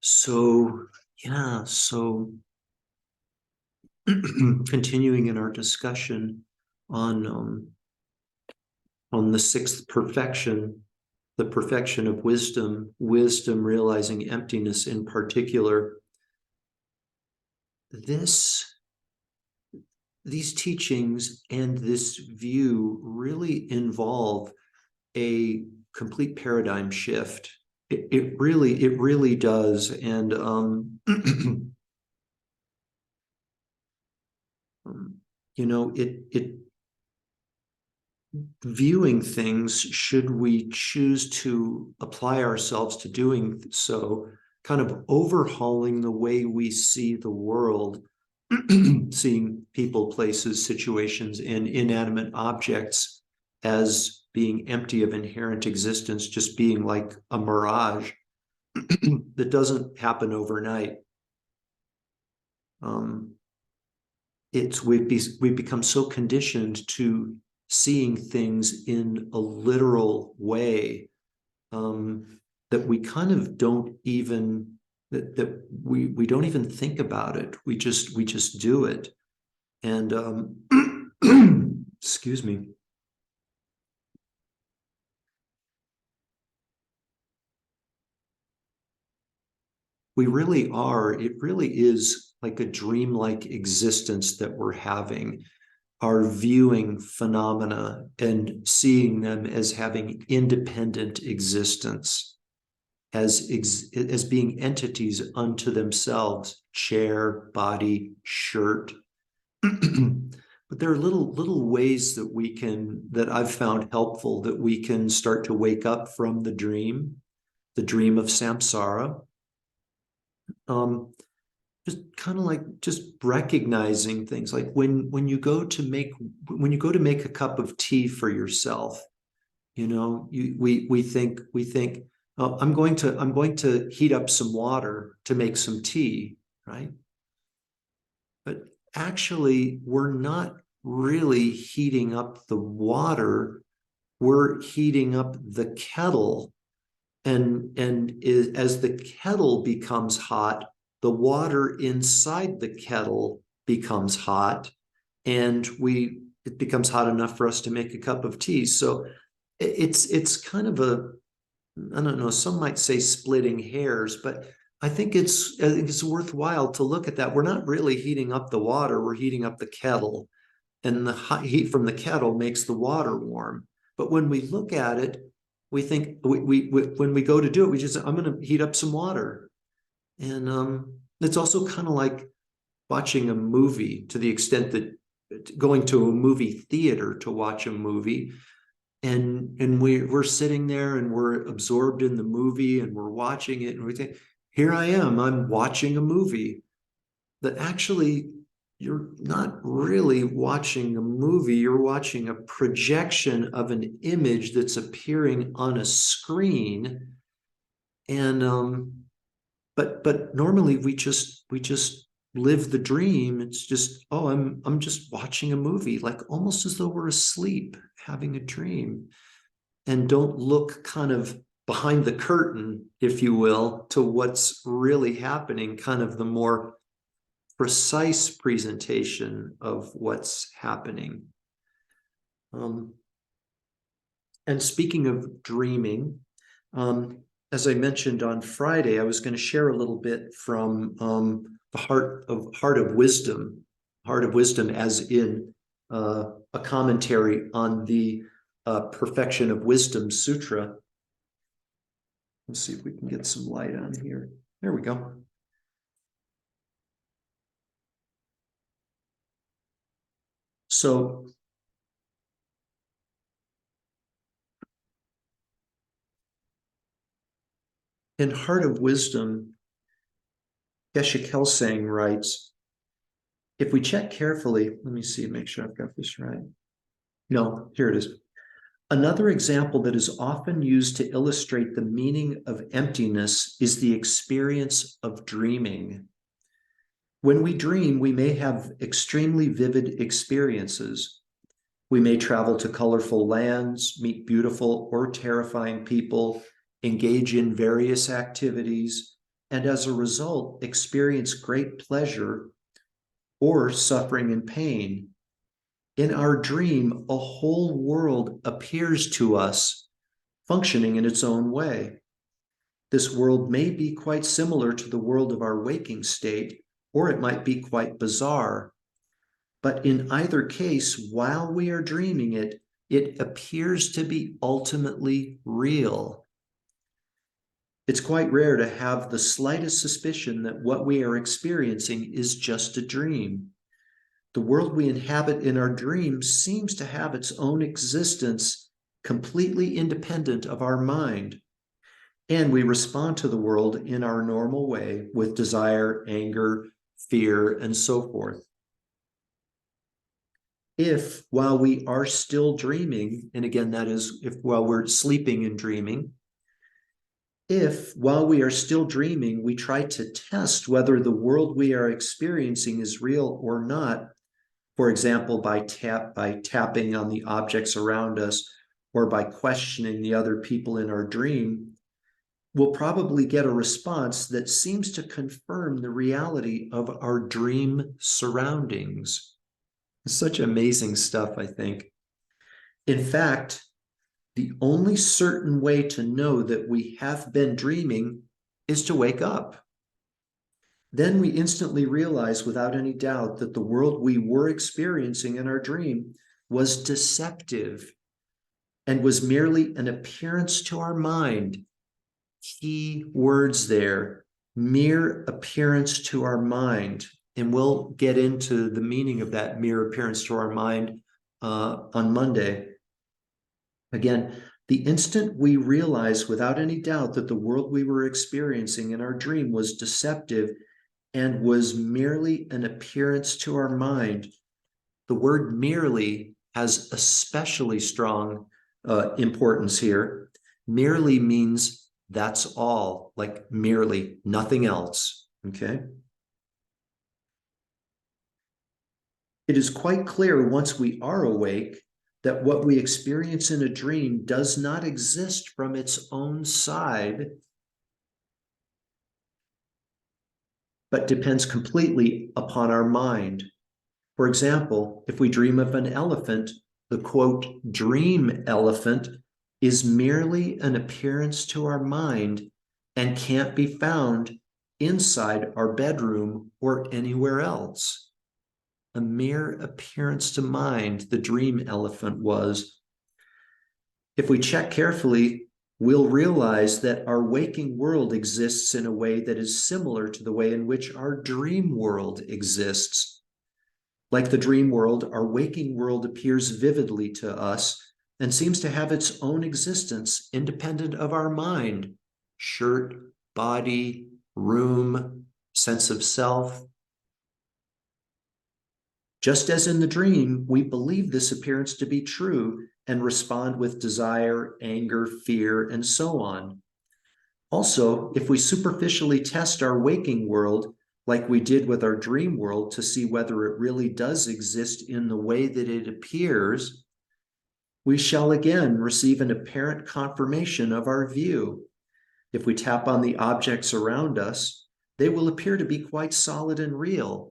So, yeah, so continuing in our discussion on the sixth perfection, the perfection of wisdom realizing emptiness in particular. These teachings and this view really involve a complete paradigm shift. It really does. And it viewing things, should we choose to apply ourselves to doing so, kind of overhauling the way we see the world, seeing people, places, situations, and inanimate objects as being empty of inherent existence, just being like a mirage that doesn't happen overnight. We've become so conditioned to seeing things in a literal way, that we kind of don't even that we don't even think about it. We just do it. And excuse me. We really are. It really is like a dreamlike existence that we're having. Are viewing phenomena and seeing them as having independent existence, as being entities unto themselves, chair, body, shirt. But there are little ways that I've found helpful, that we can start to wake up from the dream of samsara. Just kind of like just recognizing things, like when you go to make a cup of tea for yourself, we think, oh, I'm going to heat up some water to make some tea, right? But actually, we're not really heating up the water. We're heating up the kettle, and as the kettle becomes hot, the water inside the kettle becomes hot, and it becomes hot enough for us to make a cup of tea. So it's kind of I don't know, some might say splitting hairs, but I think it's worthwhile to look at that. We're not really heating up the water, we're heating up the kettle, and the hot heat from the kettle makes the water warm. But when we look at it, we think when we go to do it, we just, I'm going to heat up some water. And it's also kind of like watching a movie, to the extent that going to a movie theater to watch a movie, and we're sitting there and we're absorbed in the movie and we're watching it, and we think, here I am, I'm watching a movie. That actually, you're not really watching a movie, you're watching a projection of an image that's appearing on a screen. And but normally we just live the dream. It's just, oh, I'm just watching a movie, like almost as though we're asleep having a dream, and don't look kind of behind the curtain, if you will, to what's really happening, kind of the more precise presentation of what's happening. And speaking of dreaming, as I mentioned on Friday, I was going to share a little bit from the Heart of Wisdom, as in a commentary on the Perfection of Wisdom Sutra. Let's see if we can get some light on here. There we go. So in Heart of Wisdom, Geshe Kelsang writes, if we check carefully, let me see, make sure I've got this right. No, here it is. Another example that is often used to illustrate the meaning of emptiness is the experience of dreaming. When we dream, we may have extremely vivid experiences. We may travel to colorful lands, meet beautiful or terrifying people, engage in various activities, and as a result experience great pleasure or suffering and pain. In our dream, a whole world appears to us, functioning in its own way. This world may be quite similar to the world of our waking state, or it might be quite bizarre. But in either case, while we are dreaming it, it appears to be ultimately real. It's quite rare to have the slightest suspicion that what we are experiencing is just a dream. The world we inhabit in our dreams seems to have its own existence, completely independent of our mind. And we respond to the world in our normal way with desire, anger, fear, and so forth. If while we are still dreaming, and again, that is if while we're sleeping and dreaming, if while we are still dreaming, we try to test whether the world we are experiencing is real or not, for example, by tapping on the objects around us or by questioning the other people in our dream, we'll probably get a response that seems to confirm the reality of our dream surroundings. It's such amazing stuff, I think. In fact, the only certain way to know that we have been dreaming is to wake up. Then we instantly realize without any doubt that the world we were experiencing in our dream was deceptive and was merely an appearance to our mind. Key words there, mere appearance to our mind. And we'll get into the meaning of that mere appearance to our mind on Monday. Again, the instant we realize without any doubt that the world we were experiencing in our dream was deceptive and was merely an appearance to our mind, the word merely has especially strong importance here. Merely means that's all, like merely, nothing else, okay? It is quite clear once we are awake that what we experience in a dream does not exist from its own side, but depends completely upon our mind. For example, if we dream of an elephant, the quote, dream elephant is merely an appearance to our mind and can't be found inside our bedroom or anywhere else. A mere appearance to mind, the dream elephant was. If we check carefully, we'll realize that our waking world exists in a way that is similar to the way in which our dream world exists. Like the dream world, our waking world appears vividly to us and seems to have its own existence independent of our mind, shirt, body, room, sense of self. Just as in the dream, we believe this appearance to be true and respond with desire, anger, fear, and so on. Also, if we superficially test our waking world, like we did with our dream world, to see whether it really does exist in the way that it appears, we shall again receive an apparent confirmation of our view. If we tap on the objects around us, they will appear to be quite solid and real.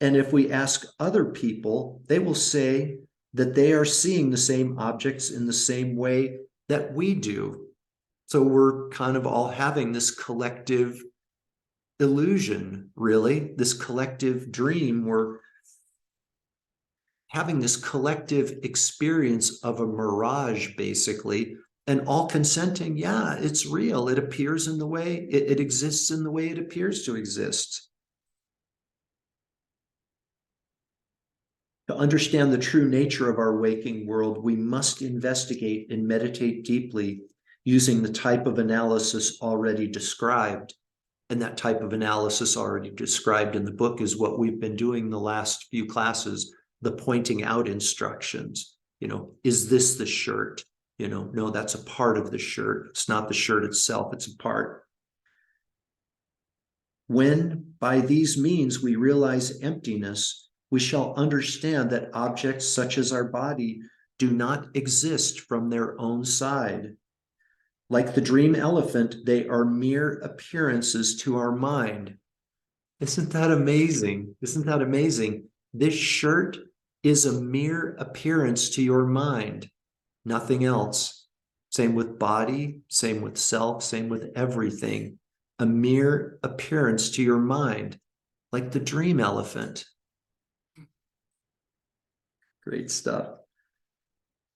And if we ask other people, they will say that they are seeing the same objects in the same way that we do. So we're kind of all having this collective illusion, really, this collective dream. We're having this collective experience of a mirage, basically, and all consenting, yeah, it's real. It appears in the way, it exists in the way it appears to exist. To understand the true nature of our waking world, we must investigate and meditate deeply using the type of analysis already described. And that type of analysis already described in the book is what we've been doing the last few classes, the pointing out instructions. You know, is this the shirt? You know, no, that's a part of the shirt. It's not the shirt itself, it's a part. When by these means we realize emptiness, we shall understand that objects such as our body do not exist from their own side. Like the dream elephant, they are mere appearances to our mind. Isn't that amazing? Isn't that amazing? This shirt is a mere appearance to your mind, nothing else. Same with body, same with self, same with everything. A mere appearance to your mind, like the dream elephant. Great stuff.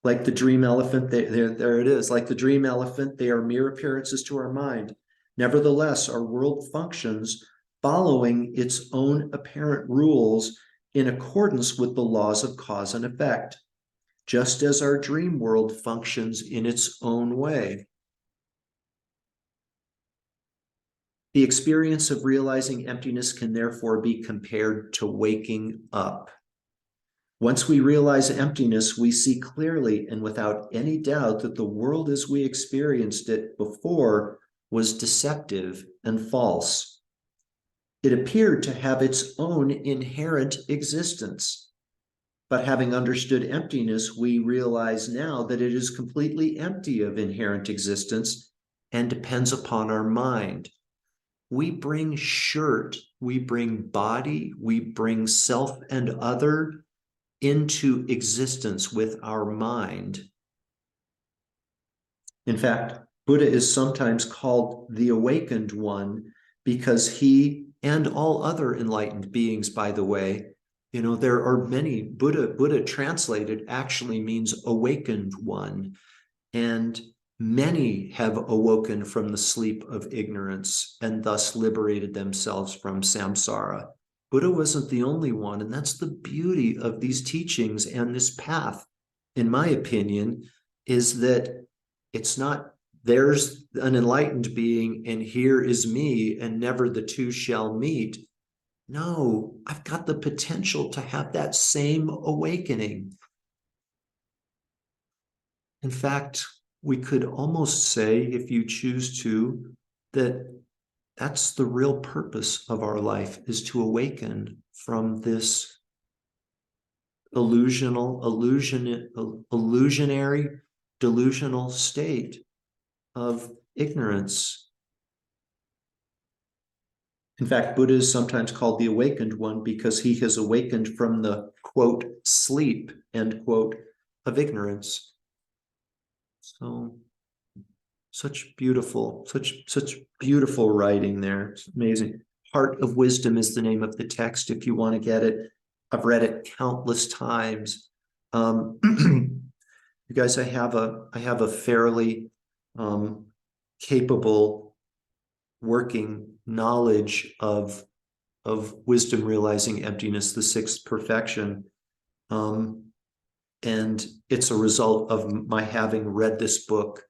Like the dream elephant, there it is. Like the dream elephant, they are mere appearances to our mind. Nevertheless, our world functions following its own apparent rules in accordance with the laws of cause and effect, just as our dream world functions in its own way. The experience of realizing emptiness can therefore be compared to waking up. Once we realize emptiness, we see clearly and without any doubt that the world as we experienced it before was deceptive and false. It appeared to have its own inherent existence. But having understood emptiness, we realize now that it is completely empty of inherent existence and depends upon our mind. We bring shirt, we bring body, we bring self and other into existence with our mind. In fact, Buddha is sometimes called the awakened one because he and all other enlightened beings, by the way, there are many. Buddha translated actually means awakened one, and many have awoken from the sleep of ignorance and thus liberated themselves from samsara. Buddha wasn't the only one, and that's the beauty of these teachings and this path, in my opinion, is that it's not there's an enlightened being and here is me and never the two shall meet. No, I've got the potential to have that same awakening. In fact, we could almost say, if you choose to, that that's the real purpose of our life, is to awaken from this illusionary, delusional state of ignorance. In fact, Buddha is sometimes called the awakened one because he has awakened from the, quote, sleep, end quote, of ignorance. So such beautiful writing there. It's amazing. Heart of Wisdom is the name of the text if you want to get it. I've read it countless times. You guys, I have a fairly capable working knowledge of wisdom realizing emptiness, the sixth perfection. And it's a result of my having read this book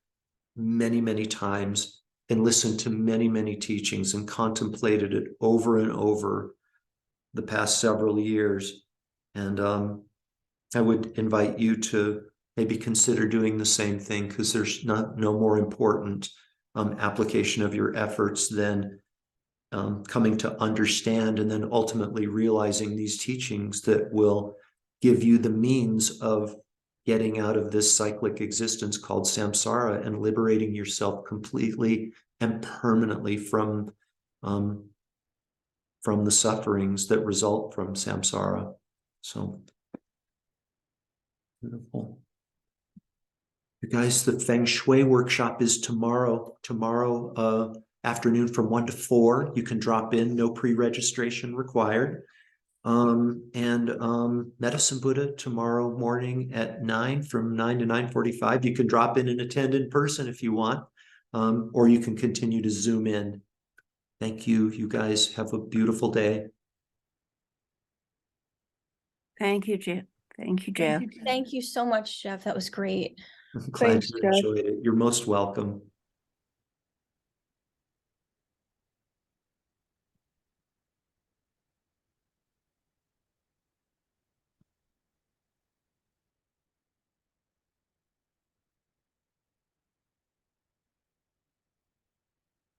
many, many times and listened to many, many teachings and contemplated it over and over the past several years. And I would invite you to maybe consider doing the same thing, because there's no more important application of your efforts than coming to understand and then ultimately realizing these teachings that will give you the means of getting out of this cyclic existence called samsara and liberating yourself completely and permanently from the sufferings that result from samsara. So beautiful. You guys, the Feng Shui workshop is tomorrow afternoon from 1 to 4. You can drop in, no pre-registration required. Medicine Buddha tomorrow morning at 9, from 9 to 9:45. You can drop in and attend in person if you want, or you can continue to Zoom in. Thank you. You guys have a beautiful day. Thank you, Jeff. Thank you, Jeff. Thank you so much, Jeff. That was great. I'm glad Thanks, you Jeff. enjoyed it. You're most welcome.